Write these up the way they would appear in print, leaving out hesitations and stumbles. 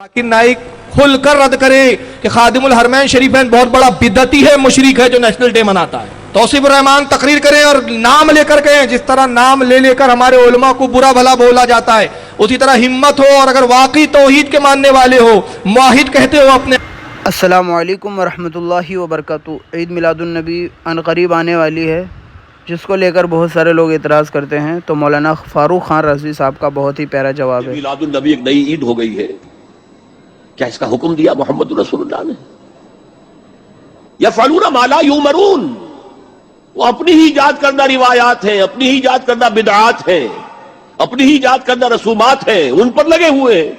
ذاकिر नाइक खुल कर रद्द करे कि खादिमुल हरमैन शरीफैन बहुत बड़ा बिदती है, मुशरिक है जो नेशनल डे मनाता है। तौसीफुर रहमान तकरीर करें और नाम लेकर कहें, जिस तरह नाम ले लेकर हमारे उलमा को बुरा भला बोला जाता है, उसी तरह हिम्मत हो और अगर वाकई तौहीद के मानने वाले हो, मुआहिद कहते हो अपने। अस्सलामु अलैकुम वरहमतुल्लाहि वबरकातुहू। ईद मिलादुन्नबी अनकरीब आने वाली है, जिसको लेकर बहुत सारे लोग एतराज़ करते हैं। तो मौलाना फारूक खान रज़वी साहब का बहुत ही प्यारा जवाब है। मिलादुन्नबी एक नई ईद हो गई है, क्या इसका हुक्म दिया मोहम्मद रसूलुल्लाह ने? यफ़अलूना मा ला युमरून, वो अपनी ही इजाद करदा रिवायात हैं, अपनी ही इजाद करदा बिदआत हैं, अपनी ही इजाद करदा रसूमात हैं, उन पर लगे हुए हैं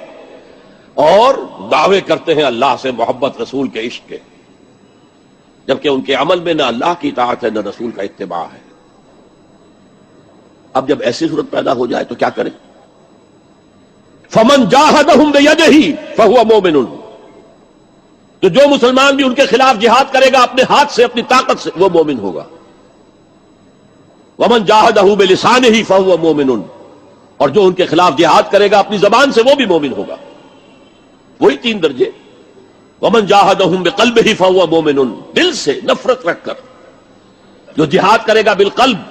और दावे करते हैं अल्लाह से मोहब्बत, रसूल के इश्क के, जबकि उनके अमल में न अल्लाह की इताअत है न रसूल का इत्तिबा है। अब जब ऐसी सूरत पैदा हो जाए तो क्या करें? फमन जाहदहुम बियदिही फहुवा मोमिनुन, तो जो मुसलमान भी उनके खिलाफ जिहाद करेगा अपने हाथ से, अपनी ताकत से, वो मोमिन होगा। वमन जाहदहु बिलिसानिही फहुवा मोमिनुन, और जो उनके खिलाफ जिहाद करेगा अपनी जबान से, वो भी मोमिन होगा। वही तीन दर्जे। वमन जाहदहुम बिक़ल्बिही फहुवा मोमिनुन, दिल से नफरत रखकर जो जिहाद करेगा बिलक़ल्ब,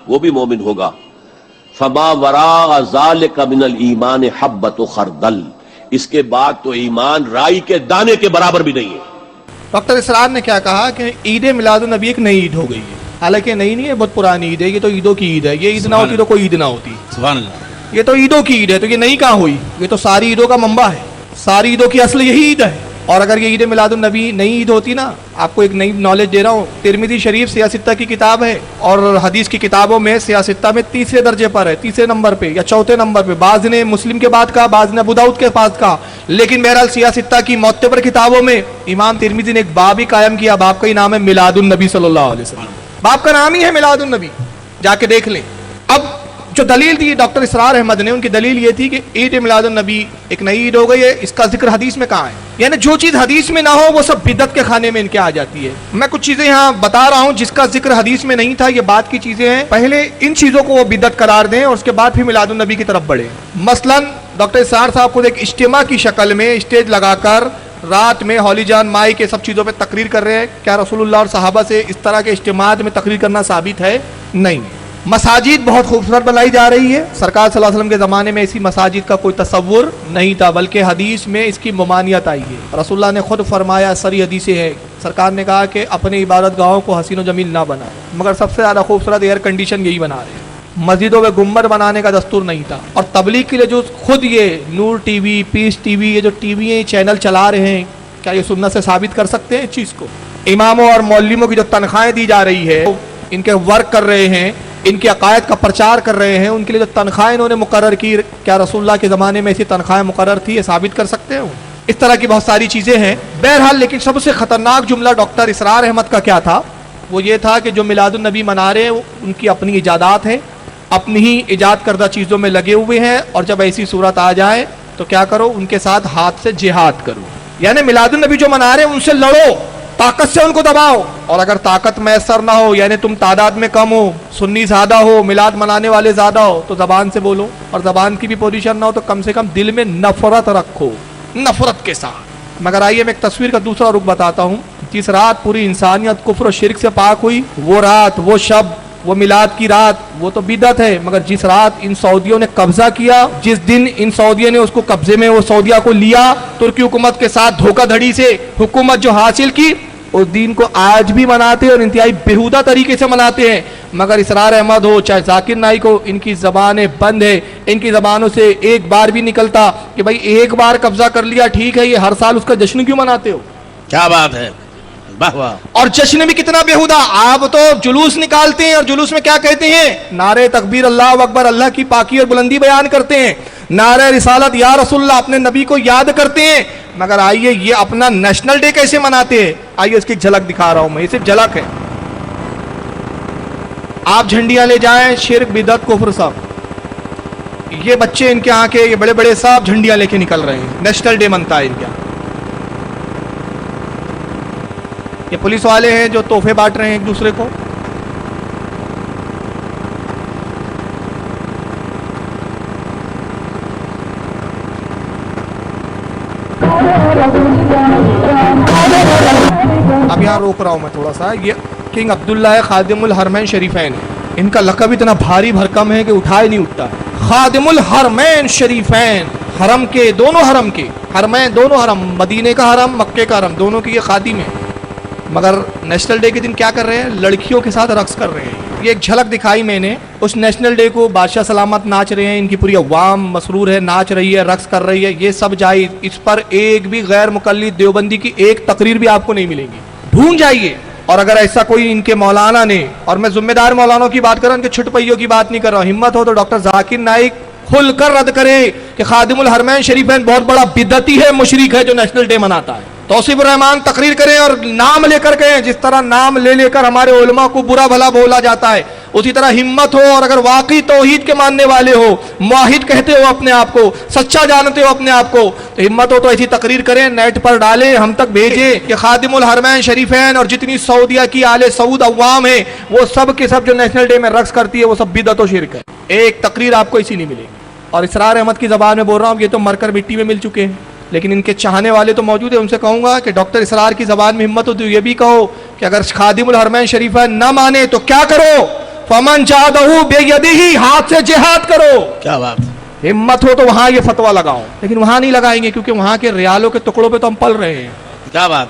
वो भी मोमिन होगा। फमा वरा ज़ालिका मिनल ईमान हब्बतु खरदल, इसके बाद तो ईमान राई के दाने के बराबर भी नहीं है। डॉक्टर इसरार ने क्या कहा कि ईद मिलादुन्नबी एक नई ईद हो गई है। हालांकि नई नहीं है, बहुत पुरानी ईद है। ये तो ईदों की ईद है। ये ईद ना होती तो कोई ईद ना होती। सुभान अल्लाह। ये तो ईदों की ईद है, तो ये नई कहाँ हुई? ये तो सारी ईदों का मंबा है, सारी ईदों की असल यही ईद है। और अगर ये ईद मिलादुन्नबी नई ईद होती ना, आपको एक नई नॉलेज दे रहा हूँ, तिरमिज़ी शरीफ सियासित्ता की किताब है और हदीस की किताबों में सियासित्ता में तीसरे दर्जे पर है, तीसरे नंबर पे या चौथे नंबर पे। बाज़ ने मुस्लिम के बाद कहा, बाज़ ने अबू दाऊद के पास कहा, लेकिन बहरहाल सियासित्ता की मोतबर किताबों में इमाम तिरमिज़ी ने एक बाब ही कायम किया। बाब का ही नाम है मिलादुन्नबी सल्लल्लाहु अलैहि वसल्लम। बाब का नाम ही है मिलादुन्नबी, जाके देख लें। अब जो दलील दी डॉक्टर इसरार अहमद ने, उनकी दलील ये थी कि ईद मिलादुन्नबी एक नई ईद हो गई है, इसका जिक्र हदीस में कहाँ है? यानी जो चीज़ हदीस में ना हो वो सब बिदत के खाने में इनके आ जाती है। मैं कुछ चीज़ें यहाँ बता रहा हूँ जिसका जिक्र हदीस में नहीं था, ये बात की चीज़ें हैं। पहले इन चीज़ों को वो बिदत करार दें और उसके बाद फिर मिलादुन्नबी की तरफ बढ़े। मसलन डॉक्टर इसरार साहब खुद एक इज्तिमा की शक्ल में स्टेज लगाकर रात में हौली जान माई के सब चीज़ों पे तकरीर कर रहे हैं। क्या रसूलुल्लाह और सहाबा से इस तरह के इज्तिमात में तकरीर करना साबित है? नहीं। मसाजिद बहुत खूबसूरत बनाई जा रही है। सरकार सल्लल्लाहु अलैहि वसल्लम के ज़माने में ऐसी मसाजिद का कोई तसव्वुर नहीं था, बल्कि हदीस में इसकी ममानियत आई है। रसूलुल्लाह ने खुद फरमाया, सरी हदीसें है, सरकार ने कहा कि अपने इबादत गाहों को हसीन व जमील ना बनाए, मगर सबसे ज़्यादा खूबसूरत एयर कंडीशन यही बना रहे हैं। मस्जिदों में गुम्बद बनाने का दस्तूर नहीं था। और तबलीग के लिए जो खुद ये नूर टीवी, पीस टीवी, ये जो टीवी चैनल चला रहे हैं, क्या ये सुन्नत से साबित कर सकते हैं इस चीज़ को? इमामों और मौलवियों की जो तनख्वाहें दी जा रही है, इनके वर्क कर रहे हैं, इनके अकायद का प्रचार कर रहे हैं, उनके लिए जो तनख्वाहें इन्होंने मुकर्रर की, क्या रसूलुल्लाह के ज़माने में ऐसी तनख्वाहें मुकर्रर थी? ये साबित कर सकते हैं? इस तरह की बहुत सारी चीज़ें हैं। बहरहाल, लेकिन सबसे ख़तरनाक जुमला डॉक्टर इसरार अहमद का क्या था? वो ये था कि जो मिलादुन्नबी मना रहे हैं उनकी अपनी इजादात हैं, अपनी ही इजाद करदा चीज़ों में लगे हुए हैं, और जब ऐसी सूरत आ जाए तो क्या करो? उनके साथ हाथ से जिहाद करो। यानी मिलादुन्नबी जो मना रहे हैं उनसे लड़ो, ताकत से उनको दबाओ। और अगर ताकत मैसर ना हो, यानी तुम तादाद में कम हो, सुन्नी ज़्यादा हो, मिलाद मनाने वाले ज़्यादा हो, तो ज़बान से बोलो। और ज़बान की भी पोजीशन ना हो तो कम से कम दिल में नफरत रखो, नफरत के साथ। मगर आइए मैं एक तस्वीर का दूसरा रुख बताता हूँ। जिस रात पूरी इंसानियत कुफ्र और शिर्क से पाक हुई, वो रात, वो शब, वो मिलाद की रात, वो तो बिदअत है। मगर जिस रात इन सऊदियों ने कब्जा किया, जिस दिन इन सऊदियों ने उसको कब्जे में, वो सऊदिया को लिया, तुर्की हुकूमत के साथ धोखाधड़ी से हुकूमत जो हासिल की, उस दिन को आज भी मनाते हैं और इंतहाई बेहुदा तरीके से मनाते हैं। मगर इसरार अहमद हो चाहे ज़ाकिर नाइक हो, इनकी ज़बानें बंद है। इनकी ज़बानों से एक बार भी निकलता कि भाई एक बार कब्जा कर लिया ठीक है, ये हर साल उसका जश्न क्यों मनाते हो? क्या बात है, वाह वाह। और जश्न भी कितना बेहुदा। आप तो जुलूस निकालते हैं और जुलूस में क्या कहते हैं? नारे तकबीर, अल्लाह अकबर, अल्लाह की पाकी और बुलंदी बयान करते हैं, नारे रिसालत, या रसूलल्लाह, अपने नबी को याद करते हैं। मगर आइए ये अपना नेशनल डे कैसे मनाते हैं, आइए इसकी झलक दिखा रहा हूं मैं। ये सिर्फ झलक है। आप झंडियां ले जाएं, शिर्क, बिदअत, कुफ्र सब। ये बच्चे इनके यहाँ के, ये बड़े बड़े साहब झंडियां लेके निकल रहे हैं, नेशनल डे मनता है इनका। ये पुलिस वाले हैं जो तोहफे बांट रहे हैं एक दूसरे को। اب یہاں روک رہا ہوں میں تھوڑا سا. یہ کنگ عبداللہ خادم الحرمین شریفین, ان کا لقب اتنا بھاری بھرکم ہے کہ اٹھائے نہیں اٹھتا. خادم الحرمین شریفین, حرم کے دونوں حرم کے حرمین, دونوں حرم, مدینے کا حرم مکے کا حرم, دونوں کی یہ خادم ہیں. مگر نیشنل ڈے کے دن کیا کر رہے ہیں؟ لڑکیوں کے ساتھ رقص کر رہے ہیں. یہ ایک جھلک دکھائی میں نے. اس نیشنل ڈے کو بادشاہ سلامت ناچ رہے ہیں, ان کی پوری عوام مسرور ہے, ناچ رہی ہے, رقص کر رہی ہے, یہ سب جائز. اس پر ایک بھی غیر مقلد دیوبندی کی ایک تقریر بھی آپ کو نہیں ملے گی. ڈھونڈ جائیے. اور اگر ایسا کوئی ان کے مولانا نے, اور میں ذمہ دار مولانوں کی بات کر رہا ہوں, ان کے چھٹ پئیوں کی بات نہیں کر رہا ہوں, ہمت ہو تو ڈاکٹر ذاکر نائک کھل کر رد کرے کہ خادم الحرمین شریفین بہت بڑا بدعتی ہے, مشرک ہے جو نیشنل ڈے مناتا ہے. توصیف الرحمان تقریر کریں اور نام لے کر کہیں. جس طرح نام لے لے کر ہمارے علماء کو برا بھلا بولا جاتا ہے, اسی طرح ہمت ہو, اور اگر واقعی توحید کے ماننے والے ہو, موحد کہتے ہو اپنے آپ کو, سچا جانتے ہو اپنے آپ کو, تو ہمت ہو تو ایسی تقریر کریں, نیٹ پر ڈالیں, ہم تک بھیجیں کہ خادم الحرمین شریفین اور جتنی سعودیہ کی آل سعود عوام ہے وہ سب کے سب جو نیشنل ڈے میں رقص کرتی ہے وہ سب بدعت و شرک ہے. ایک تقریر آپ کو اسی نہیں ملے گی. اور اسرار احمد کی زبان میں بول رہا ہوں, یہ تو مر کر مٹی میں مل چکے ہیں, لیکن ان کے چاہنے والے تو موجود ہیں. ان سے کہوں گا کہ ڈاکٹر اسرار کی زبان میں ہمت ہو تو یہ بھی کہو کہ اگر خادم الحرمین شریفین نہ مانے تو کیا کرو؟ فمن جادہ بیدہ, ہاتھ سے جہاد کرو. کیا بات. ہمت ہو تو وہاں یہ فتویٰ لگاؤ, لیکن وہاں نہیں لگائیں گے کیونکہ وہاں کے ریالوں کے ٹکڑوں پہ تو ہم پل رہے ہیں. کیا بات.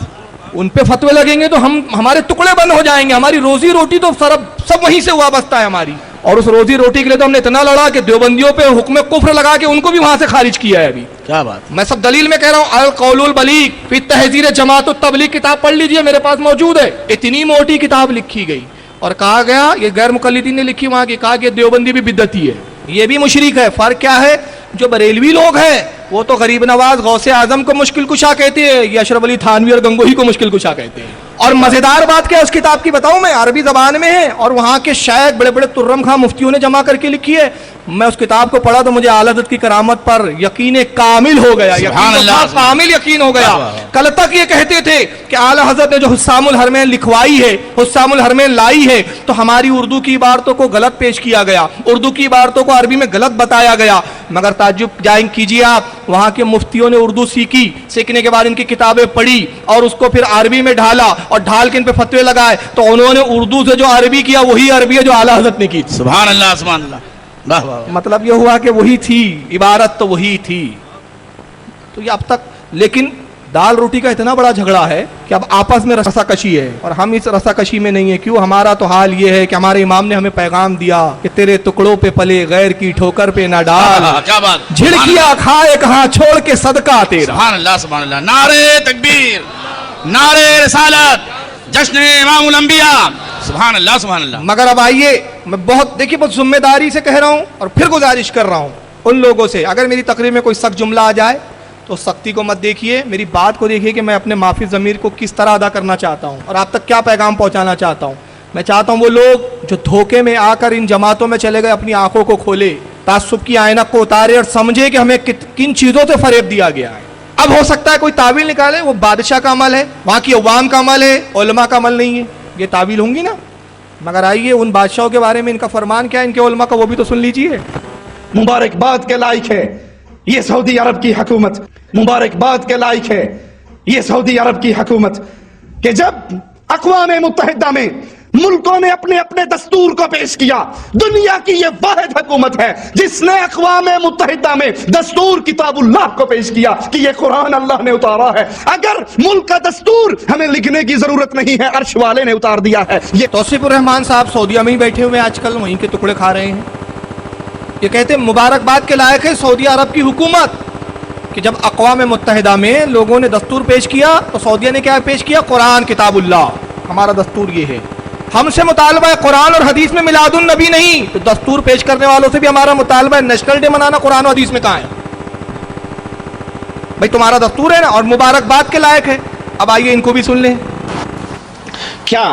ان پہ فتوے لگیں گے تو ہمارے ٹکڑے بند ہو جائیں گے. ہماری روزی روٹی تو سب وہیں سے وابستہ ہے ہماری. اور اس روزی روٹی کے لیے تو ہم نے اتنا لڑا کہ دیوبندیوں پہ حکم کفر لگا کے ان کو بھی وہاں سے خارج کیا ہے ابھی. کیا بات. میں سب دلیل میں کہہ رہا ہوں. القول البلیغ فی تحذیر جماعت التبلیغ کتاب پڑھ لیجئے, میرے پاس موجود ہے. اتنی موٹی کتاب لکھی گئی اور کہا گیا, یہ غیر مقلدین نے لکھی وہاں کی, کہا کہ دیوبندی بھی بدعتی ہے, یہ بھی مشرک ہے. فرق کیا ہے؟ جو بریلوی لوگ ہیں وہ تو غریب نواز غوث اعظم کو مشکل کشا کہتے ہیں, یہ اشرف علی تھانوی اور گنگوہی کو مشکل کشا کہتے ہیں. اور مزیدار بات کیا اس کتاب کی بتاؤں میں, عربی زبان میں ہے اور وہاں کے شاید بڑے بڑے ترم خاں مفتیوں نے جمع کر کے لکھی ہے. میں اس کتاب کو پڑھا تو مجھے اعلی حضرت کی کرامت پر یقین کامل ہو گیا, کامل یقین ہو گیا. کل تک یہ کہتے تھے کہ اعلی حضرت نے جو حسام الحرمین لکھوائی ہے, حسام الحرمین لائی ہے, تو ہماری اردو کی عبارتوں کو غلط پیش کیا گیا, اردو کی عبارتوں کو عربی میں غلط بتایا گیا. مگر تعجب جائیں کیجیے آپ, وہاں کے مفتیوں نے اردو سیکھی, سیکھنے کے بعد ان کی کتابیں پڑھی اور اس کو پھر عربی میں ڈھالا اور ڈھال کے ان پہ فتوے لگائے, تو انہوں نے اردو سے جو عربی کیا وہی عربی ہے جو اعلی حضرت نے کی. سبحان اللہ سبحان اللہ. واہ واہ. مطلب یہ ہوا کہ وہی تھی عبارت, تو وہی تھی. تو یہ اب تک, لیکن دال روٹی کا اتنا بڑا جھگڑا ہے کہ اب آپس میں رسا کشی ہے, اور ہم اس رسا کشی میں نہیں ہے. کیوں؟ ہمارا تو حال یہ ہے کہ ہمارے امام نے ہمیں پیغام دیا کہ تیرے ٹکڑوں پہ پلے غیر کی ٹھوکر پہ نہ ڈال, کیا بات. جھڑکیاں کھائے کہاں چھوڑ کے صدقہ تیرا. سبحان اللہ سبحان اللہ. نعرے تکبیر, نعرے رسالت, جشن امام الانبیاء. سبحان اللہ سبحان اللہ. مگر اب آئیے, میں دیکھیے بہت ذمہ داری سے کہہ رہا ہوں اور پھر گزارش کر رہا ہوں ان لوگوں سے, اگر میری تقریر میں کوئی سخت جملہ آ جائے تو سختی کو مت دیکھیے, میری بات کو دیکھیے کہ میں اپنے معافی ضمیر کو کس طرح ادا کرنا چاہتا ہوں اور آپ تک کیا پیغام پہنچانا چاہتا ہوں. میں چاہتا ہوں وہ لوگ جو دھوکے میں آ کر ان جماعتوں میں چلے گئے اپنی آنکھوں کو کھولے, تعصب کی آئینک کو اتارے اور سمجھے کہ ہمیں کن چیزوں سے فریب دیا گیا ہے. اب ہو سکتا ہے کوئی تعویل نکالے, وہ بادشاہ کا عمل ہے, وہاں کی عوام کا عمل ہے, علماء کا عمل نہیں ہے, یہ تعویل ہوں گی نا. مگر آئیے ان بادشاہوں کے بارے میں ان کا فرمان کیا ہے, ان کے علماء کا, وہ بھی تو سن لیجیے. مبارکباد کے لائق ہے یہ سعودی عرب کی حکومت, مبارکباد کے لائق ہے یہ سعودی عرب کی حکومت کہ جب اقوام متحدہ میں ملکوں نے اپنے اپنے دستور کو پیش کیا. دنیا کی یہ واحد حکومت ہے جس نے اقوام متحدہ میں دستور کتاب اللہ کو پیش کیا کہ یہ قرآن اللہ نے اتارا ہے. اگر ملک کا دستور ہمیں لکھنے کی ضرورت نہیں ہے, عرش والے نے اتار دیا ہے. یہ توصیف الرحمان صاحب سعودیہ میں ہی بیٹھے ہوئے آج کل, وہیں کے ٹکڑے کھا رہے ہیں. یہ کہتے ہیں مبارکباد کے لائق ہے سعودی عرب کی حکومت کہ جب اقوام متحدہ میں لوگوں نے دستور پیش کیا تو سعودیہ نے کیا پیش کیا؟ قرآن کتاب اللہ, ہمارا دستور یہ ہے. ہم سے مطالبہ ہے قرآن اور حدیث میں میلاد النبی نہیں, تو دستور پیش کرنے والوں سے بھی ہمارا مطالبہ ہے نیشنل ڈے منانا قرآن و حدیث میں کہاں ہے بھائی؟ تمہارا دستور ہے نا, اور مبارکباد کے لائق ہے. اب آئیے ان کو بھی سن لیں. کیا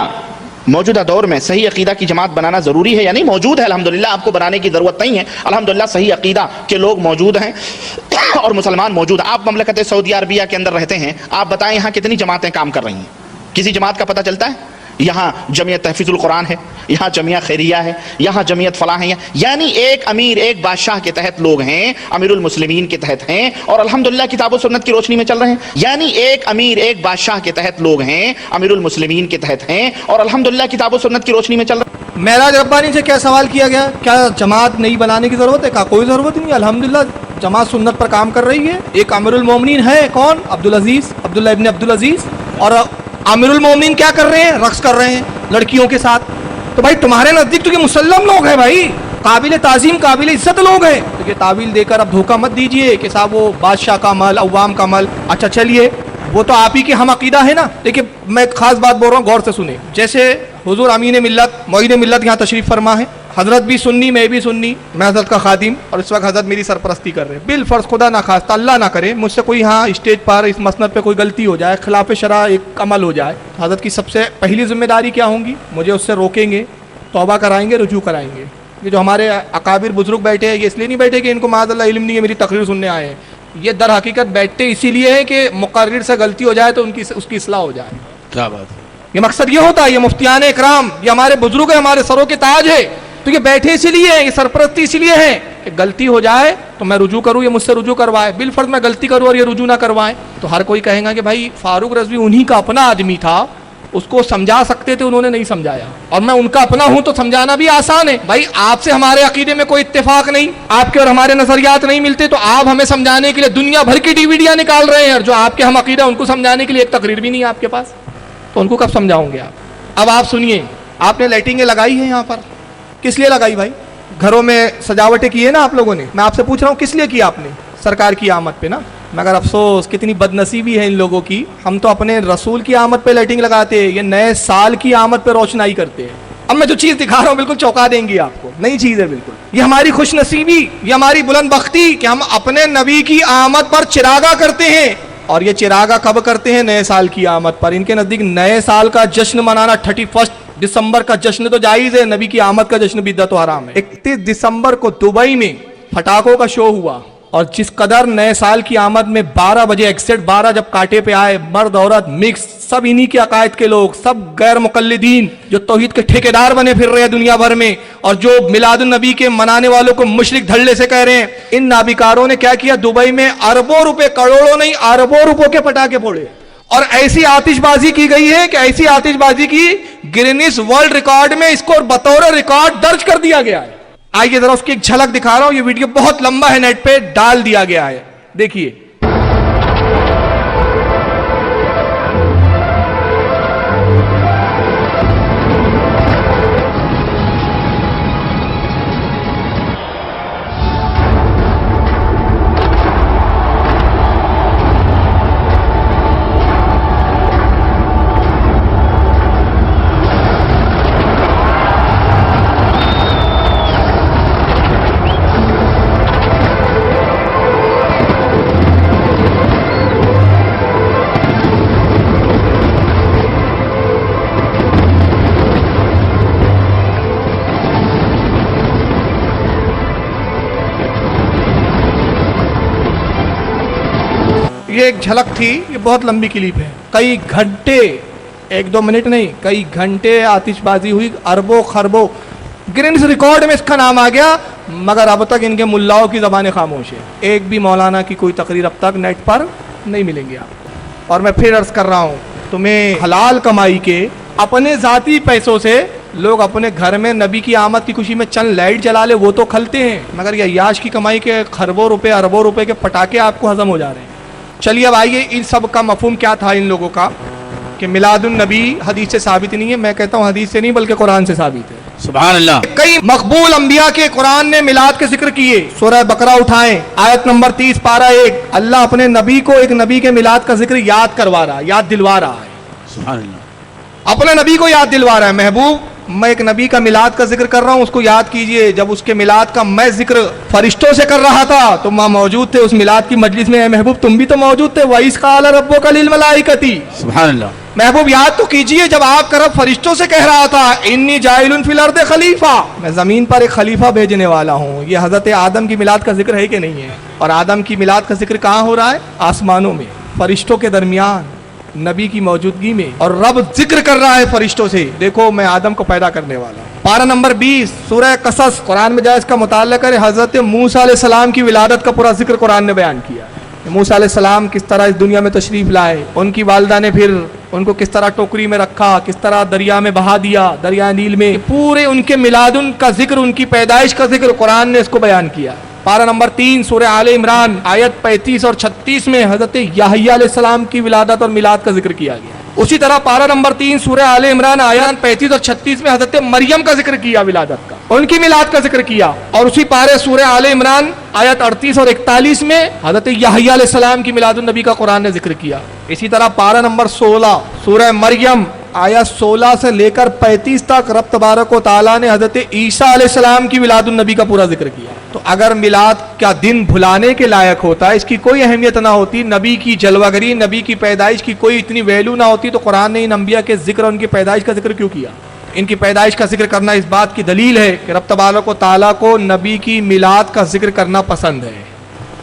موجودہ دور میں صحیح عقیدہ کی جماعت بنانا ضروری ہے یا نہیں؟ موجود ہے الحمدللہ, آپ کو بنانے کی ضرورت نہیں ہے. الحمدللہ صحیح عقیدہ کے لوگ موجود ہیں اور مسلمان موجود ہیں. آپ مملکت سعودی عربیہ کے اندر رہتے ہیں, آپ بتائیں یہاں کتنی جماعتیں کام کر رہی ہیں؟ کسی جماعت کا پتہ چلتا ہے؟ یہاں جمعیت تحفیظ القرآن ہے، یہاں جمعیہ خیریہ ہے، یہاں جمعیت فلاح ہے، یعنی ایک امیر ایک بادشاہ کے تحت لوگ ہیں، امیر المسلمین کے تحت ہیں، اور الحمدللہ کتاب و سنت کی روشنی میں چل رہے ہیں. یعنی ایک امیر ایک بادشاہ کے تحت لوگ ہیں، امیر المسلمین کے تحت ہیں، اور الحمدللہ کتاب و سنت کی روشنی میں چل رہے ہیں. معراج ربانی سے کیا سوال کیا گیا؟ کیا جماعت نہیں بنانے کی ضرورت ہے؟ کہا کوئی ضرورت نہیں، الحمدللہ جماعت سنت پر کام کر رہی ہے. ایک امیر المومنین ہے، کون؟ عبداللہ ابن عبدالعزیز. اور امیر المومنین کیا کر رہے ہیں؟ رقص کر رہے ہیں لڑکیوں کے ساتھ. تو بھائی تمہارے نزدیک تو یہ مسلم لوگ ہیں بھائی، قابل تعظیم قابل عزت لوگ ہیں. تو یہ تعویل دے کر اب دھوکہ مت دیجئے کہ صاحب وہ بادشاہ کا مال، عوام کا مال. اچھا چلیے، وہ تو آپ ہی کے ہم عقیدہ ہے نا. دیکھیے میں ایک خاص بات بول رہا ہوں، غور سے سنیں. جیسے حضور امین ملت معین ملت یہاں تشریف فرما ہے، حضرت بھی سنی، میں بھی سنی، میں حضرت کا خادم، اور اس وقت حضرت میری سرپرستی کر رہے ہیں. بالفرض خدا نہ خواستہ اللہ نہ کرے مجھ سے کوئی ہاں اسٹیج پر اس مسند پہ کوئی غلطی ہو جائے، خلاف شرع ایک عمل ہو جائے، حضرت کی سب سے پہلی ذمہ داری کیا ہوں گی؟ مجھے اس سے روکیں گے، توبہ کرائیں گے، رجوع کرائیں گے. یہ جو ہمارے اکابر بزرگ بیٹھے ہیں یہ اس لیے نہیں بیٹھے کہ ان کو معاذ اللہ علم نہیں ہے، میری تقریر سننے آئے ہیں. یہ در حقیقت بیٹھتے اسی لیے ہے کہ مقرر سے غلطی ہو جائے تو اس کی اصلاح ہو جائے. کیا بات ہے. یہ مقصد یہ ہوتا ہے. یہ مفتیان اکرام، یہ ہمارے بزرگ ہیں، ہمارے سروں کے تاج ہے. تو یہ بیٹھے اسی لیے ہیں، یہ سرپرستی اسی لیے ہے کہ غلطی ہو جائے تو میں رجوع کروں، یہ مجھ سے رجوع کروائے. بالفرض میں غلطی کروں اور یہ رجوع نہ کروائیں تو ہر کوئی کہے گا کہ بھائی فاروق رضوی انہی کا اپنا آدمی تھا، اس کو سمجھا سکتے تھے، انہوں نے نہیں سمجھایا، اور میں ان کا اپنا ہوں تو سمجھانا بھی آسان ہے. بھائی آپ سے ہمارے عقیدے میں کوئی اتفاق نہیں، آپ کے اور ہمارے نظریات نہیں ملتے، تو آپ ہمیں سمجھانے کے لیے دنیا بھر کی ڈیویڈیاں نکال رہے ہیں، اور جو آپ کے ہم عقیدہ ان کو سمجھانے کے لیے ایک تقریر بھی نہیں ہے آپ کے پاس، تو ان کو کب سمجھاؤں گے آپ؟ اب آپ سنیے، آپ نے لائٹنگیں لگائی ہیں یہاں پر، کس لیے لگائی بھائی؟ گھروں میں سجاوٹیں کی ہے نا آپ لوگوں نے. میں آپ سے پوچھ رہا ہوں کس لیے کیا آپ نے؟ سرکار کی آمد پہ نا. مگر افسوس کتنی بد نصیبی ہے ان لوگوں کی، ہم تو اپنے رسول کی آمد پہ لائٹنگ لگاتے ہیں، یہ نئے سال کی آمد پہ روشنائی کرتے ہیں. اب میں جو چیز دکھا رہا ہوں بالکل چونکا دیں گی آپ کو، نئی چیز ہے بالکل. یہ ہماری خوش نصیبی، یہ ہماری بلند بختی کہ ہم اپنے نبی کی آمد پر چراغا کرتے ہیں. اور یہ چراغا کب کرتے ہیں؟ نئے سال کی آمد پر. ان کے نزدیک نئے سال کا جشن منانا 31 دسمبر کا جشن تو جائز ہے، نبی کی آمد کا جشن بدعت و حرام ہے. 31 دسمبر کو دبئی میں پٹاخوں کا شو ہوا، اور جس قدر نئے سال کی آمد میں 12 بجے ایکسٹ 12 جب کاٹے پہ آئے، مرد عورت مکس، سب انہی کے عقائد کے لوگ، سب غیر مقلدین جو توحید کے ٹھیکیدار بنے پھر رہے ہیں دنیا بھر میں، اور جو میلاد النبی کے منانے والوں کو مشرک دھڑلے سے کہہ رہے ہیں. ان نابکاروں نے کیا کیا؟ دبئی میں اربوں روپے، کروڑوں نہیں اربوں روپوں کے پٹاخے پھوڑے، اور ایسی آتش بازی کی گئی ہے کہ ایسی آتش بازی کی گرینس ورلڈ ریکارڈ میں اس کو بطور ریکارڈ درج کر دیا گیا ہے. آئیے ذرا اس کی ایک جھلک دکھا رہا ہوں، یہ ویڈیو بہت لمبا ہے، نیٹ پہ ڈال دیا گیا ہے، دیکھیے. یہ ایک جھلک تھی، یہ بہت لمبی کلپ ہے. کئی گھنٹے، 1-2 منٹ نہیں، کئی گھنٹے آتش بازی ہوئی، اربوں خربوں، گرینس ریکارڈ میں اس کا نام آ گیا. مگر اب تک ان کے ملاؤں کی زبانیں خاموش ہے. ایک بھی مولانا کی کوئی تقریر اب تک نیٹ پر نہیں ملیں گے آپ کو. اور میں پھر عرض کر رہا ہوں، تمہیں حلال کمائی کے اپنے ذاتی پیسوں سے لوگ اپنے گھر میں نبی کی آمد کی خوشی میں چند لائٹ جلا لے وہ تو کھلتے ہیں، مگر یہ عیاش کی کمائی کے خربوں روپے اربوں روپے کے پٹاخے آپ کو ہضم ہو جا رہے ہیں. چلیے اب آئیے، ان سب کا مفہوم کیا تھا ان لوگوں کا کہ میلاد النبی حدیث سے ثابت نہیں ہے. میں کہتا ہوں حدیث سے نہیں بلکہ قرآن سے ثابت ہے. سبحان اللہ. کئی مقبول انبیاء کے قرآن نے میلاد کے ذکر کیے. سورہ بقرہ اٹھائیں، آیت نمبر 30 پارہ 1، اللہ اپنے نبی کو ایک نبی کے میلاد کا ذکر یاد کروا رہا، یاد دلوا رہا ہے. سبحان اللہ. اپنے نبی کو یاد دلوا رہا ہے. محبوب میں ایک نبی کا میلاد کا ذکر کر رہا ہوں، اس کو یاد کیجئے. جب اس کے میلاد کا میں ذکر فرشتوں سے کر رہا تھا تم وہاں موجود تھے اس میلاد کی مجلس میں. اے محبوب تم بھی تو موجود تھے. وَإِذْ قَالَ رَبُّكَ لِلْمَلَائِكَةِ، سبحان اللہ. محبوب یاد تو کیجئے جب آپ کا رب فرشتوں سے کہہ رہا تھا انی جاعل فی الارض خلیفہ، میں زمین پر ایک خلیفہ بھیجنے والا ہوں. یہ حضرت آدم کی میلاد کا ذکر ہے کہ نہیں ہے؟ اور آدم کی میلاد کا ذکر کہاں ہو رہا ہے؟ آسمانوں میں، فرشتوں کے درمیان. नबी की मौजूदगी में, और रब जिक्र कर रहा है फरिश्तों से, देखो मैं आदम को पैदा करने वाला हूं। पारा नंबर 20 सूरह कसस, कुरान में जाए इसका मुताला करे, हजरत मूसा अलैहिस्सलाम की विलादत का पूरा जिक्र कुरान ने बयान किया। मूसा अलैहिस्सलाम किस तरह इस दुनिया में तशरीफ लाए, उनकी वालिदा ने फिर उनको किस तरह टोकरी में रखा, किस तरह दरिया में बहा दिया, दरिया नील में, पूरे उनके मिलादुन का जिक्र, उनकी पैदाइश का जिक्र कुरान ने इसको बयान किया। पारा नंबर 3 सूरह आले इमरान आयत 35 और 36 में हजरत याहिया अलैहिस्सलाम की विलादत और मिलाद का जिक्र किया गया। उसी तरह पारा नंबर 3 सूरह आले इमरान आयत 35 और 36 में हजरत मरियम का जिक्र किया, विलादत का, उनकी मिलाद का जिक्र किया। और उसी पारे सूरह आले इमरान आयत 38 और 41 में हजरत याहिया अलैहिस्सलाम की मिलादुन नबी का कुरान ने जिक्र किया। इसी तरह पारा नंबर 16 सूरह मरियम आयत 16 से लेकर 35 तक रब तबारक व तआला ने हजरत ईसा अलैहिस्सलाम की मिलादुन नबी का पूरा जिक्र किया। तो अगर मिलाद का दिन भुलाने के लायक होता, इसकी कोई अहमियत ना होती, नबी की जलवागरी, नबी की पैदाइश की कोई इतनी वैल्यू ना होती, तो कुरान ने इन अंबिया के जिक्र, उनकी पैदाइश का जिक्र क्यों किया? इनकी पैदाइश का जिक्र करना इस बात की दलील है कि रब तबारक व तआला को नबी की मिलाद का जिक्र करना पसंद है।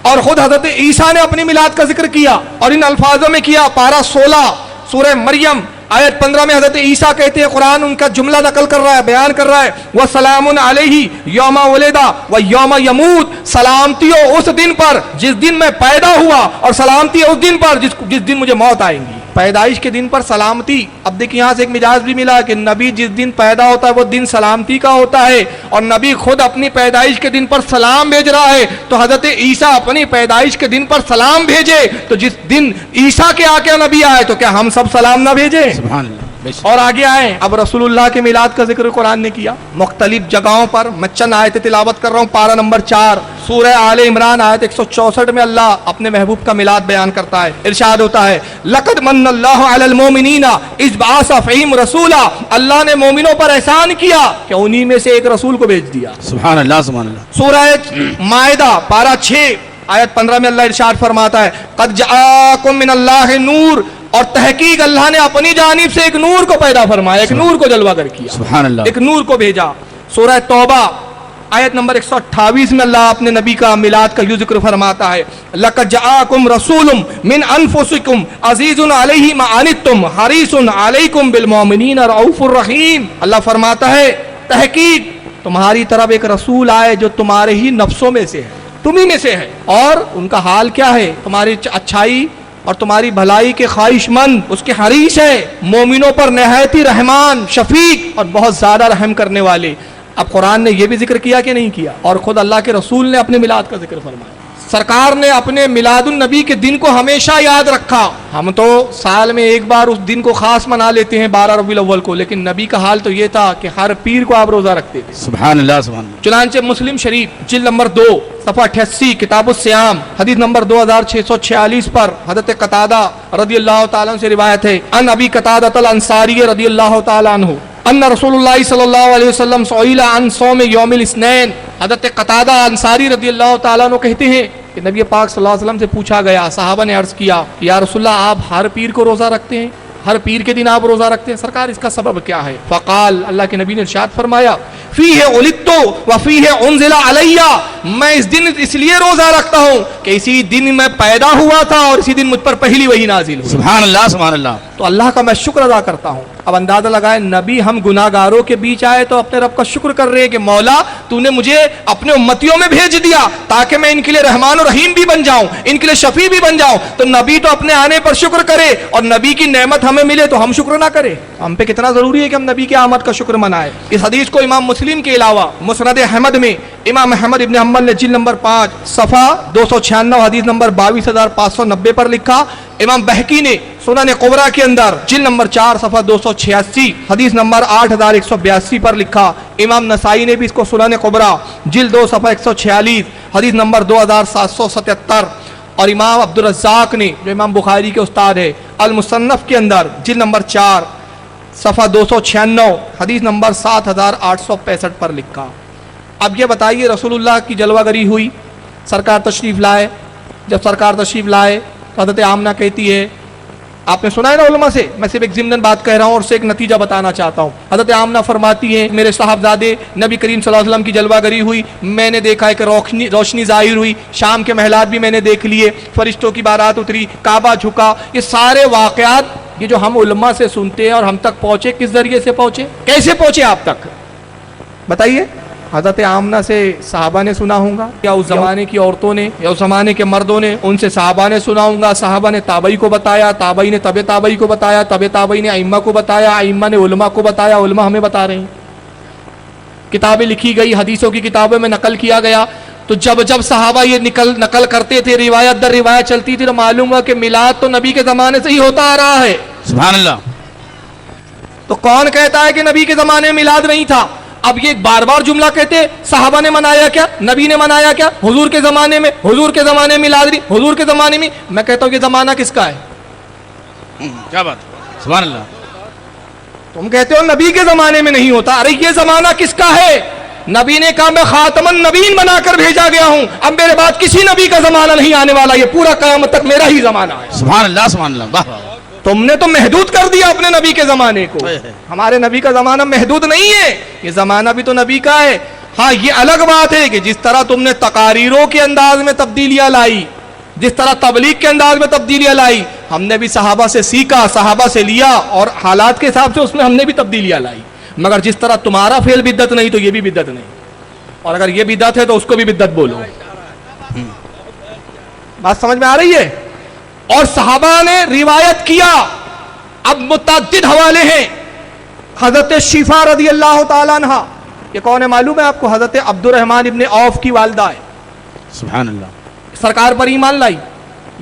और खुद हजरत ईसा ने अपनी मिलाद का जिक्र किया और इन अल्फाजों में किया। पारा 16 सूरह मरियम आयत 15 में हजरत ईसा कहते हैं, कुरान उनका जुमला नकल कर रहा है, बयान कर रहा है, वह सलामुन अलैहि यौमा वलिदा व यौमा यमूत, सलामती हो उस दिन पर जिस दिन मैं पैदा हुआ, और सलामती है उस दिन पर जिस दिन मुझे मौत आएंगी। पैदाइश के दिन पर सलामती। अब देखिए यहाँ से एक मिजाज भी मिला कि नबी जिस दिन पैदा होता है वो दिन सलामती का होता है, और नबी खुद अपनी पैदाइश के दिन पर सलाम भेज रहा है। तो हजरत ईसा अपनी पैदाइश के दिन पर सलाम भेजे, तो जिस दिन ईसा के आके नबी आए तो क्या हम सब सलाम ना भेजे? सुभान अल्लाह। और आगे आए, अब रसूलुल्लाह के मिलाद का जिक्र कुरान ने किया मुख्तलिफ जगहों पर। मैं चंद आयतें तिलावत कर रहा हूँ। पारा नंबर 4 सूरह आले इमरान आयत 164 में अल्लाह अपने महबूब का मिलाद बयान करता है। इरशाद होता है, लक़द मन्नल्लाहु अलल मोमिनीना इज़ बअसा फ़ीहिम रसूला, अल्लाह ने मोमिनों पर एहसान किया कि उन्हीं में से एक रसूल को भेज दिया। सुभान अल्लाह, सुभान अल्लाह। सूरह माइदा पारा 6 आयत 15 में अल्लाह इरशाद फरमाता है, क़द जाअकुम मिनल्लाहि नूर, और तहकीक अल्लाह ने अपनी जानिब से एक नूर को पैदा फरमाया, एक नूर को जलवागर किया, सुभान अल्लाह, एक नूर को भेजा। सूरह तौबा आयत नंबर 128 में अल्लाह अपने नबी का मिलाद का यूं जिक्र फरमाता है, लक़द जाअकुम रसूलुम मिन अनफुसिकुम अज़ीज़ुन अलैहि मा अनित्तुम हरीसुन अलैकुम बिल मोमिनीना रऊफुर रहीम। अल्लाह फरमाता है, तहकीक तुम्हारी तरफ एक रसूल आए जो तुम्हारे ही नफ्सों में से है, तुम्ही में से है, और उनका हाल क्या है? तुम्हारी अच्छाई और तुम्हारी भलाई के ख्वाहिशमंद, उसके हरीस है, मोमिनों पर नहायती रहमान, शफीक और बहुत ज्यादा रहम करने वाले। अब कुरान ने यह भी जिक्र किया कि नहीं किया? और खुद अल्लाह के रसूल ने अपने मिलाद का जिक्र फरमाया। सरकार ने अपने मिलादुन नबी के दिन को हमेशा याद रखा। हम तो साल में एक बार उस दिन को खास मना लेते हैं 12 रबीउल अव्वल को, लेकिन नबी का हाल तो ये था कि हर पीर को आप रोजा रखते थे। सुभान अल्लाह, सुभान अल्लाह। चुनांचे मुस्लिम शरीफ जिल्द नंबर 2 सफ़ा 88 किताबुस सियाम हदीस नंबर 2646 पर हज़रत कतादा रदियल्लाहु ताला अन्हु से रिवायत है, अन अबी कतादा अल अंसारी रदियल्लाहु ताला अन्हु अन्ना रसूलुल्लाह सल्लल्लाहु अलैहि वसल्लम सुइला अन सौम यौमिल इस्नैन। हज़रत कतादा अंसारी रदियल्लाहु ताला अन्हु कहते हैं कि नबी पाक सल्लल्लाहु अलैहि वसल्लम से पूछा गया, सहाबा ने अर्ज किया, या रसूलल्लाह आप हर पीर को रोजा रखते हैं, हर पीर के दिन आप रोजा रखते हैं, सरकार इसका सबब क्या है? फ़क़ाल, अल्लाह के नबी ने इरशाद फरमाया, फ़ीहि उलिद्तु व फ़ीहि उन्ज़िला अलैया, मैं इस दिन इसलिए रोजा रखता हूँ कि इसी दिन मैं पैदा हुआ था और इसी दिन मुझ पर पहली वही नाजिल हुई। सुभान अल्लाह, सुभान अल्लाह। तो अल्लाह का मैं शुक्र अदा करता हूँ। अब अंदाजा लगाए, नबी हम गुनाहगारों के बीच आए तो अपने रब का शुक्र कर रहे हैं कि मौला तूने मुझे अपने उम्मतियों में भेज दिया ताकि मैं इनके लिए रहमान और रहीम भी बन जाऊं, इनके लिए शफी भी बन जाऊं। तो नबी तो अपने आने पर शुक्र करे, और नबी की नेमत हमें मिले तो हम शुक्र ना करें। हम पे कितना जरूरी है कि हम नबी की आमद का शुक्र मनाए। इस हदीस को इमाम मुस्लिम के अलावा मुस्नद अहमद में इमाम अहमद इब्न हम्बल ने जिल्द नंबर 5 सफ़ा 296 हदीस नंबर 22,590 पर लिखा। इमाम बहकी ने सुनन कुबरा के अंदर जिल्द नंबर 4 सफ़ा 286 हदीस नंबर 8182 पर लिखा। इमाम नसाई ने भी इसको सुनन कुबरा जिल्द 2 सफ़ा 146 हदीस नंबर 2777, और इमाम अब्दुल रज़्ज़ाक ने जो इमाम बुखारी के उस्ताद है अल मुसन्नफ के अंदर जिल्द नंबर 4 सफ़ा 296 हदीस नंबर 7865 पर लिखा। अब ये बताइए, रसूलुल्लाह की जलवागरी हुई, सरकार तशरीफ़ लाए। जब सरकार तशरीफ़ लाए तो हज़रत आमना कहती है आपने सुना है ना उलमा से, मैं सिर्फ एक ज़िम्नन बात कह रहा हूँ और उससे एक नतीजा बताना चाहता हूँ। हज़रत आमना फरमाती हैं, मेरे साहबजादे नबी करीम सल्लल्लाहु अलैहि वसल्लम की जलवागरी हुई, मैंने देखा है कि रोशनी ज़ाहिर हुई, शाम के महलात भी मैंने देख लिए, फरिश्तों की बारात उतरी, काबा झुका। ये सारे वाक़यात ये जो हम उलमा से सुनते हैं और हम तक पहुँचे, किस ज़रिए से पहुँचे, कैसे पहुँचे आप तक, बताइए। हज़रत आमना से सहाबा ने सुना होगा, या उस ज़माने की औरतों ने या उस ज़माने के मर्दों ने, उनसे सहाबा ने सुना होगा, सहाबा ने ताबई को बताया, ताबई ने तबे ताबई को बताया, तबे ताबई ने अइम्मा को बताया, अइम्मा ने उलमा को बताया, उलमा हमें बता रहे हैं। किताबें लिखी गई, हदीसों की किताबों में नकल किया गया। तो जब जब सहाबा ये नकल करते थे, रिवायत दर रिवायत चलती थी, तो मालूम हुआ कि मिलाद तो नबी के ज़माने से ही होता आ रहा है। सुभान अल्लाह। तो कौन कहता है कि नबी के ज़माने में मिलाद नहीं था? अब ये बार बार जुमला कहते, सहाबा ने मनाया क्या, नबी ने मनाया क्या, हुजूर के ज़माने में, हुजूर के ज़माने में मिलाद नहीं, हुजूर के ज़माने में। मैं कहता हूँ कि ज़माना किसका है? क्या बात, सुभान अल्लाह। तुम कहते हो नबी के ज़माने में नहीं होता, अरे ये ज़माना किसका है? नबी ने कहा मैं खातमन नबीन बनाकर भेजा गया हूं, अब मेरे बाद किसी नबी का ज़माना नहीं आने वाला, ये पूरा क़यामत तक मेरा ही ज़माना है। सुभान अल्लाह, सुभान अल्लाह, वाह वाह। तुमने तो महदूद कर दिया अपने नबी के ज़माने को। हमारे नबी का ज़माना महदूद नहीं है, ये ज़माना भी तो नबी का है। हाँ, ये अलग बात है कि जिस तरह तुमने तकारीरों के अंदाज में तब्दीलियां लाई, जिस तरह तबलीग के अंदाज में तब्दीलियां लाई, हमने भी सहाबा से सीखा, सहाबा से लिया और हालात के हिसाब से उसमें हमने भी तब्दीलियां लाई। मगर जिस तरह तुम्हारा फेल बिद्दत नहीं तो ये भी बिद्दत नहीं, और अगर ये बिद्दत है तो उसको भी बिद्दत बोलो। बात समझ में आ रही है? और सहाबा ने रिवायत किया। अब मुतअद्दिद हवाले हैं। हजरत शिफा रदी अल्लाह तआला अन्हा, ये कौन है मालूम है आपको? हजरत अब्दुर्रहमान इब्ने औफ की वालदा है। सुभान अल्लाह। सरकार पर ईमान लाई।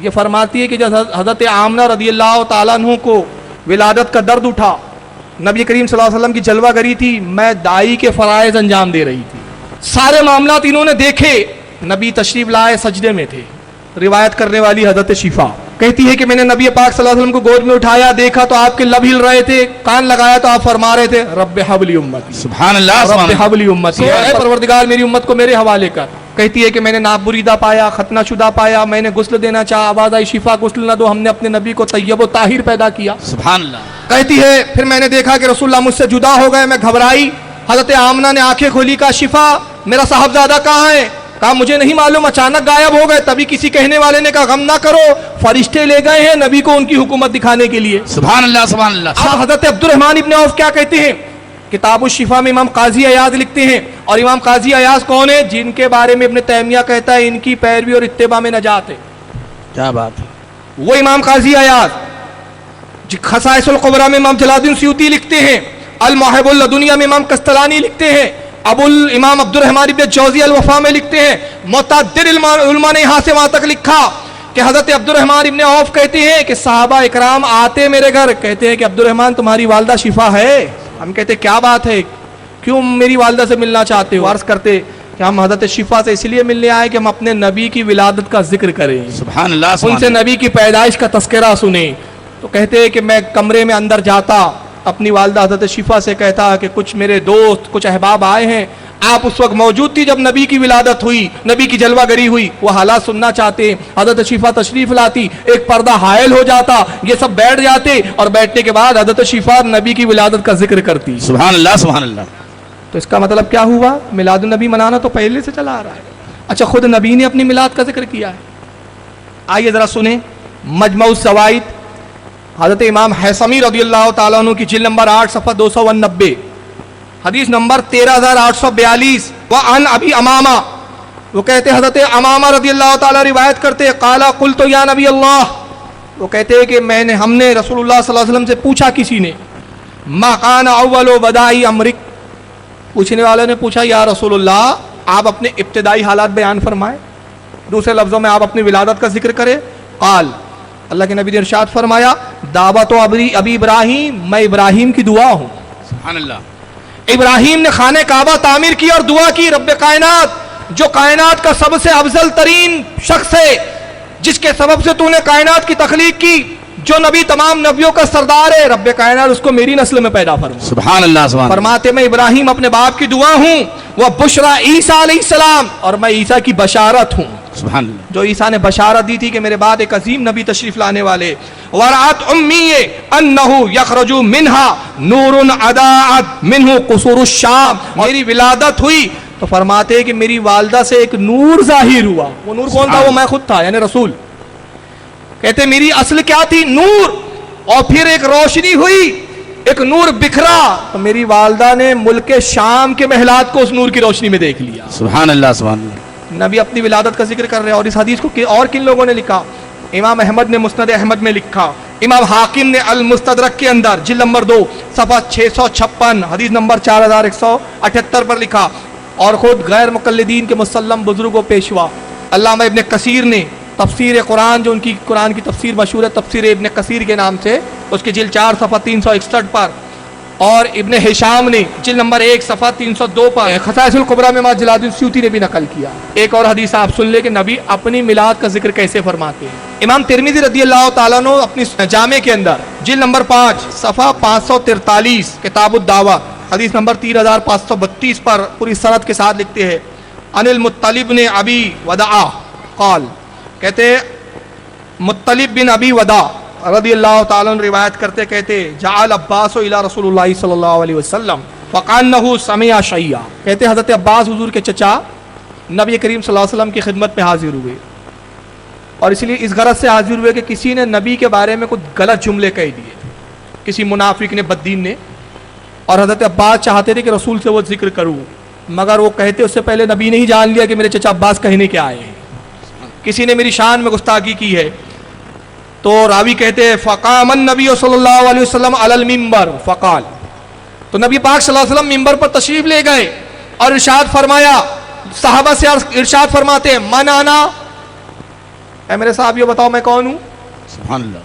ये फरमाती है कि जब हजरत आमना रदी अल्लाह तआला अन्हु को विलादत का दर्द उठा, नबी करीम सल्लल्लाहु अलैहि वसल्लम की जलवागरी थी, मैं दाई के फराइज अंजाम दे रही थी, सारे मामलात इन्होंने देखे, नबी तशरीफ लाए, सजदे में थे। रिवायत करने वाली हजरत शिफा कहती है कि मैंने नबी पाक सल्लल्लाहु अलैहि वसल्लम को गोद में उठाया, देखा तो आपके लब हिल रहे थे, कान लगाया तो आप फरमा रहे थे रब्बे हबली उम्मती, सुभान अल्लाह, सुभान रब्बे अल्लाह। हबली उम्मती, ऐ परवरदिगार मेरी उम्मत को मेरे हवाले कर। कहती है कि मैंने नाबुरीदा पाया, खतना शुदा पाया, मैंने गुस्ल देना चाहा, आवाज आई शिफा गुस्ल न दो, हमने अपने नबी को तैयब व ताहिर पैदा किया। सुभान अल्लाह। कहती है फिर मैंने देखा कि रसूलुल्लाह मुझसे जुदा हो गए, मैं घबराई। हजरत आमना ने आंखें खोली, कहा शिफा मेरा साहबजादा कहाँ है? कहा मुझे नहीं मालूम, अचानक गायब हो गए। तभी किसी कहने वाले ने कहा गम ना करो, फरिश्ते ले गए हैं नबी को उनकी हुकूमत दिखाने के लिए। सुभान अल्लाह, सुभान अल्लाह। अब हजरत अब्दुर्रहमान इब्ने औफ क्या कहते हैं? किताब शिफा में इमाम काजी अयाज लिखते हैं, और इमाम काजी अयाज कौन है? जिनके बारे में इब्ने तैमिया कहता है इनकी पैरवी और इत्तिबा में नजात है। क्या बात है। वो इमाम काजी अयाज। खसाइसुल कुबरा में इमाम जलालुद्दीन सयूती लिखते हैं, अल मुहिबुल लदुनिया में इमाम कस्तलानी लिखते हैं, अबुल इमाम अब्दुर्रहमान इब्ने जौजी अल वफा में लिखते हैं, मुतअद्दिद उलमा ने यहाँ से वहाँ तक लिखा कि हजरत अब्दुर्रहमान इब्ने औफ कहते हैं कि सहाबा इकराम आते मेरे घर, कहते हैं कि अब्दुर्रहमान तुम्हारी वालदा शिफा है। हम कहते क्या बात है, क्यों मेरी वालदा से मिलना चाहते हो? अर्ज करते कि हम हजरत शिफा से इसलिए मिलने आए कि हम अपने नबी की विलादत का जिक्र करें, सुभान अल्लाह, सुभान उनसे नबी की पैदाइश का तस्करा सुने। तो कहते हैं कि मैं कमरे में अंदर जाता, अपनी वालदा हजरत शिफा से कहता कि कुछ मेरे दोस्त कुछ अहबाब आए हैं, आप उस वक्त मौजूद थी जब नबी की विलादत हुई, नबी की जलवागरी हुई, वो हालात सुनना चाहते। हजरत शिफा तशरीफ लाती, एक पर्दा हायल हो जाता, ये सब बैठ जाते, और बैठने के बाद हजरत शिफा नबी की विलादत का जिक्र करती। सुभान अल्लाह, सुभान अल्लाह। तो इसका मतलब क्या हुआ? मिलादुन नबी मनाना तो पहले से चला आ रहा है। अच्छा, खुद नबी ने अपनी मिलाद का जिक्र किया है। आइए जरा सुने मजमउस ज़वाइद, हजरत इमाम हैसमी रज़ियल्लाहु ताला अन्हु की जिल्द नंबर 8 सफ़ा 290, हदीस नंबर 13842। व अन अबी अमामा, वो कहते हजरत अमामा रज़ियल्लाहु ताला रिवायत करते, काला कुल तो या नबी अल्लाह, वो कहते हैं कि हमने रसूलुल्लाह सल्लल्लाहु अलैहि वसल्लम से पूछा, किसी ने, मा कान अव्वलु बदाई अमरिक, पूछने वाले ने पूछा या रसूलुल्लाह आप अपने इब्तिदाई हालात बयान फरमाए, दूसरे लफ्ज़ों में आप अपनी विलादत का जिक्र करें। काल, अल्लाह के नबी ने इरशाद फरमाया, दावत अबी इब्राहिम, मैं इब्राहिम की दुआ हूँ। सुभान अल्लाह। इब्राहिम ने खाने काबा तामीर की और दुआ की, रब्बे कायनात, जो कायनात का सबसे अफजल तरीन शख्स है, जिसके सबब से तूने कायनात की तखलीक की, जो नबी तमाम नबियों का सरदार है, रब्बे कायनात उसको मेरी नस्ल में पैदा फरमा। सुभान अल्लाह, सुभान। फरमाते मैं इब्राहिम अपने बाप की दुआ हूँ, वह बुशरा ईसा अलैहिस्सलाम, और मैं ईसा की बशारत हूँ। سبحان اللہ. جو عیسیٰ نے بشارت دی تھی کہ میرے بعد ایک عظیم نبی تشریف لانے والے. ورات امی انہ یخرج منہا نور اضاءت منہ قصور الشام. میری ولادت ہوئی تو فرماتے ہیں کہ میری والدہ سے ایک نور ظاہر ہوا. وہ نور کون تھا؟ وہ میں خود تھا، یعنی رسول. کہتے میری اصل کیا تھی؟ نور. اور پھر ایک روشنی ہوئی، ایک نور بکھرا تو میری والدہ نے ملک شام کے محلات کو اس نور کی روشنی میں دیکھ لیا. سبحان اللہ سبحان اللہ. نبی اپنی ولادت کا ذکر کر رہے ہیں. اور اس حدیث کو اور کن لوگوں نے لکھا؟ امام احمد نے مسند احمد میں لکھا، امام حاکم نے المستدرک کے اندر جلد نمبر 2 صفحہ 656 حدیث نمبر 4178 پر لکھا. اور خود غیر مقلدین کے مسلم بزرگ و پیشوا علامہ ابن کثیر نے تفسیر قرآن، جو ان کی قرآن کی تفسیر مشہور ہے تفسیر ابن کثیر کے نام سے، اس کی جلد 4 صفحہ 361 پر، اور ابن ہشام نے جلد نمبر 1 صفحہ 302 پر خصائص الکبریٰ میں امام جلال الدین سیوطی نے بھی نقل کیا. ایک اور حدیث آپ سن لے کہ نبی اپنی میلاد کا ذکر کیسے فرماتے ہیں. امام ترمذی رضی اللہ تعالیٰ عنہ اپنی جامع کے اندر جلد نمبر 5 صفحہ 543 کتاب الدعوہ حدیث نمبر 3532 پر پوری سند کے ساتھ لکھتے ہیں ان المطلب بن ابی وداع قال. کہتے مطلب بن ابی وداع رضی اللہ تعالیٰ عنہ روایت کرتے کہتے جعل عباس الى رسول اللہ صلی اللہ علیہ وسلم فقانہ سمع شیئا. کہتے حضرت عباس حضور کے چچا نبی کریم صلی اللہ علیہ وسلم کی خدمت میں حاضر ہوئے، اور اس لیے اس غرض سے حاضر ہوئے کہ کسی نے نبی کے بارے میں کچھ غلط جملے کہہ دیے، کسی منافق نے بددین نے، اور حضرت عباس چاہتے تھے کہ رسول سے وہ ذکر کروں، مگر وہ کہتے اس سے پہلے نبی نے ہی جان لیا کہ میرے چچا عباس کہنے کے آئے ہیں، کسی نے میری شان میں گستاخی کی ہے. تو راوی کہتے ہیں فقام النبی صلی اللہ علیہ وسلم علی المنبر فقال. تو نبی پاک صلی اللہ علیہ وسلم منبر پر تشریف لے گئے اور ارشاد فرمایا، صحابہ سے ارشاد فرماتے ہیں من انا، اے میرے صاحب یہ بتاؤ میں کون ہوں، سبحان اللہ.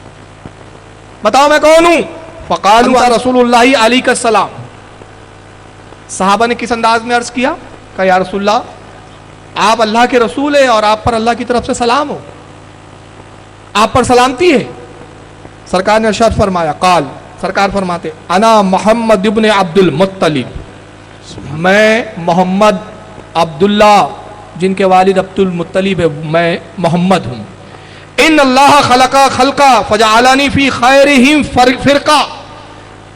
بتاؤ میں کون ہوں. فقالوا رسول اللہ علیہ السلام. صحابہ نے کس انداز میں عرض کیا؟ کہ یا رسول اللہ آپ اللہ کے رسول ہیں اور آپ پر اللہ کی طرف سے سلام ہو، آپ پر سلامتی ہے. سرکار نے ارشاد فرمایا قال، سرکار فرماتے انا محمد ابن عبد المطلب، میں محمد عبداللہ جن کے والد عبد المطلب ہے، میں محمد ہوں. ان اللہ خلقا فجعلنی فی خیرہم فرقہ.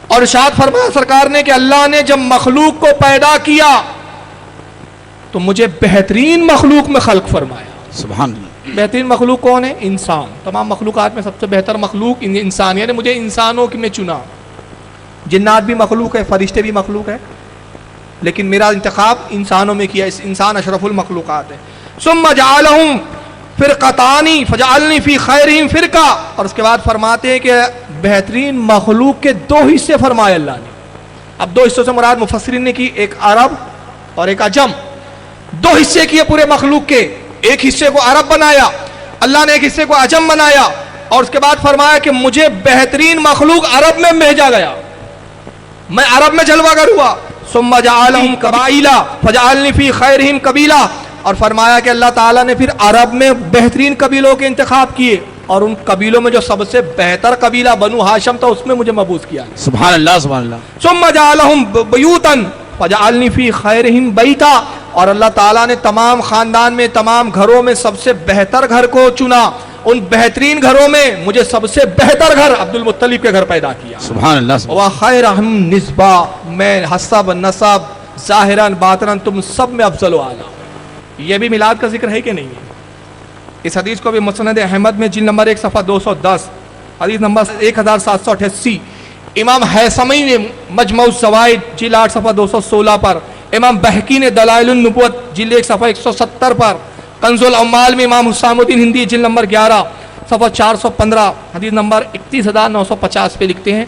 اور ارشاد فرمایا سرکار نے کہ اللہ نے جب مخلوق کو پیدا کیا تو مجھے بہترین مخلوق میں خلق فرمایا. سبحان اللہ. بہترین مخلوق کون ہے؟ انسان. تمام مخلوقات میں سب سے بہتر مخلوق انسان، یعنی مجھے انسانوں میں چنا. جنات بھی مخلوق ہے، فرشتے بھی مخلوق ہے، لیکن میرا انتخاب انسانوں میں کیا. اس انسان اشرف المخلوقات ہے. ثم جعلہم فرقتانی فجعلنی فی خیرہم فرقہ. اور اس کے بعد فرماتے ہیں کہ بہترین مخلوق کے 2 حصے فرمائے اللہ نے. اب 2 حصوں سے مراد مفسرین نے کی، ایک عرب اور ایک عجم. 2 حصے کیے پورے مخلوق کے، ایک حصے کو عرب بنایا اللہ نے، ایک حصے کو عجم بنایا. اور اس کے بعد فرمایا کہ مجھے بہترین مخلوق عرب میں بھیجا گیا، میں عرب میں جلوہ گر ہوا. ثم جعلہم قبائل فجعلنی فی خیرہم قبیلہ. اور فرمایا کہ اللہ تعالیٰ نے پھر عرب میں بہترین قبیلوں کے انتخاب کیے، اور ان قبیلوں میں جو سب سے بہتر قبیلہ بنو ہاشم تھا اس میں مجھے مبعوث کیا. سبحان اللہ سبحان اللہ. ثم جعلہم بیوتا فجعلنی فی خیرہم بیتا. اور اللہ تعالیٰ نے تمام خاندان میں، تمام گھروں میں سب سے بہتر گھر کو چنا. ان بہترین گھروں میں مجھے سب سے بہتر گھر عبد المطلب کے گھر پیدا کیا. سبحان اللہ. وخیرہم نسبہ، میں حسب نسب ظاہراً باطناً تم سب میں افضل و اعلیٰ. یہ بھی میلاد کا ذکر ہے کہ نہیں ہے؟ اس حدیث کو بھی مسند احمد میں جلد نمبر 1 صفحہ 210 حدیث نمبر 1788، امام حیثمی نے مجمع الزوائد جلد 8 صفحہ 216 پر، امام بہقی نے دلائل النبوت جلد 1 صفحہ 170 پر، کنز العمال میں امام حسام الدین ہندی جلد نمبر 11 صفحہ 415 حدیث نمبر 31,950 پہ لکھتے ہیں